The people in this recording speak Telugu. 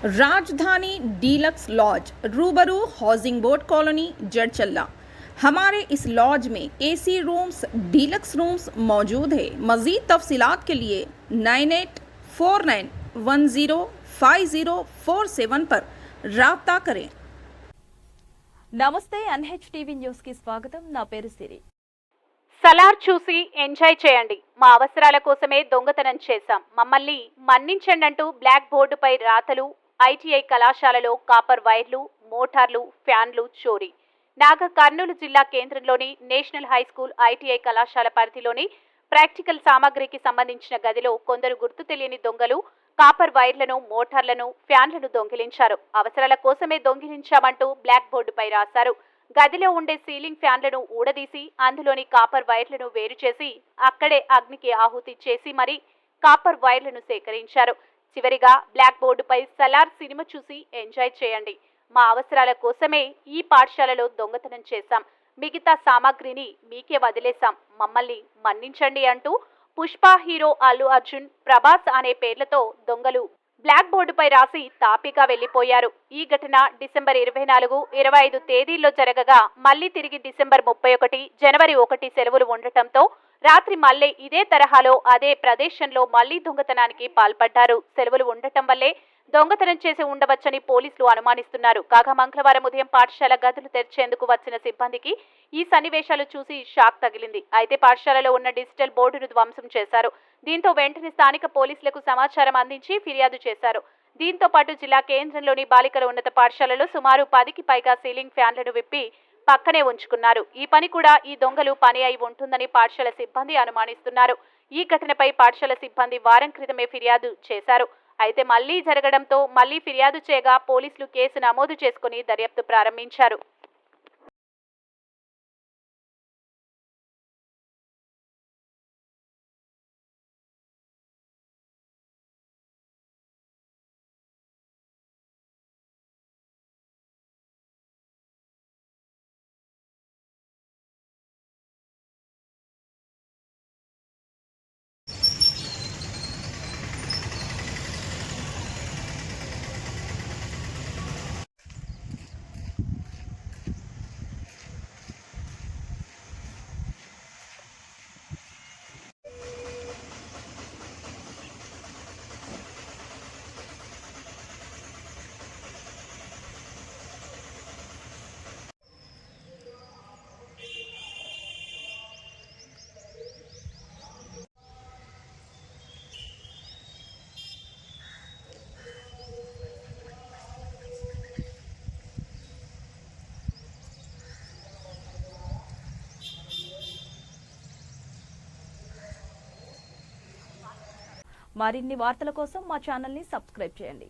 राजधानी डीलक्स लॉज रूबरू हाउसिंग बोर्ड कॉलोनी जड़चल्ला। हमारे इस लॉज में एसी रूम्स डीलक्स रूम्स मौजूद है। मज़ीद तफसीलात के लिए 9849105047 पर राब्ता करें। నమస్తే ఎన్హెచ్ టీవీ న్యూస్ కి స్వాగతం. నా పేరు సిరి. సలార్ చూసి ఎంజాయ్ చేయండి. మా అవసరాల కోసమే దొంగతనం చేశాం, మమ్మల్ని మన్నించండి అంటూ బ్లాక్ బోర్డుపై రాతలు. ఐటీఐ కళాశాలలో కాపర్ వైర్లు, మోటార్లు, ఫ్యాన్లు చోరీ. నాగర్ కర్నూలు జిల్లా కేంద్రంలోని నేషనల్ హై స్కూల్ ఐటీఐ కళాశాల పరిధిలోని ప్రాక్టికల్ సామాగ్రికి సంబంధించిన గదిలో కొందరు గుర్తు తెలియని దొంగలు కాపర్ వైర్లను, మోటార్లను, ఫ్యాన్లను దొంగిలించారు. అవసరాల కోసమే దొంగిలించామంటూ బ్లాక్ బోర్డుపై రాశారు. గదిలో ఉండే సీలింగ్ ఫ్యాన్లను ఊడదీసి అందులోని కాపర్ వైర్లను వేరు చేసి అక్కడే అగ్నికి ఆహుతి చేసి మరి కాపర్ వైర్లను సేకరించారు. చివరిగా బ్లాక్ బోర్డుపై సలార్ సినిమా చూసి ఎంజాయ్ చేయండి. మా అవసరాల కోసమే ఈ పాఠశాలలో దొంగతనం చేశాం, మిగతా సామాగ్రిని మీకే వదిలేశాం, మమ్మల్ని మన్నించండి అంటూ పుష్ప హీరో అల్లు అర్జున్, ప్రభాస్ అనే పేర్లతో దొంగలు బ్లాక్ బోర్డుపై రాసి తాపీగా వెళ్లిపోయారు. ఈ ఘటన డిసెంబర్ 24, 25 తేదీల్లో జరగగా మళ్లీ తిరిగి డిసెంబర్ 31, జనవరి 1 సెలవులు ఉండటంతో రాత్రి మళ్లీ ఇదే తరహాలో అదే ప్రదేశంలో మళ్లీ దొంగతనానికి పాల్పడ్డారు. సెలవులు ఉండటం వల్లే దొంగతనం చేసి ఉండవచ్చని పోలీసులు అనుమానిస్తున్నారు. కాగా మంగళవారం ఉదయం పాఠశాల గదులు తెరిచేందుకు వచ్చిన సిబ్బందికి ఈ సన్నివేశాలు చూసి షాక్ తగిలింది. అయితే పాఠశాలలో ఉన్న డిజిటల్ బోర్డును ధ్వంసం చేశారు. దీంతో వెంటనే స్థానిక పోలీసులకు సమాచారం అందించి ఫిర్యాదు చేశారు. దీంతో పాటు జిల్లా కేంద్రంలోని బాలికల ఉన్నత పాఠశాలలో సుమారు 10కి పైగా సీలింగ్ ఫ్యాన్లను విప్పి పక్కనే ఉంచుకున్నారు. ఈ పని కూడా ఈ దొంగలు పని అయి ఉంటుందని పాఠశాల సిబ్బంది అనుమానిస్తున్నారు. ఈ ఘటనపై పాఠశాల సిబ్బంది వారం క్రితమే ఫిర్యాదు చేశారు. అయితే మళ్లీ జరగడంతో మళ్లీ ఫిర్యాదు చేయగా పోలీసులు కేసు నమోదు చేసుకుని దర్యాప్తు ప్రారంభించారు. మరిన్ని వార్తల కోసం మా ఛానల్ ని సబ్స్క్రైబ్ చేయండి.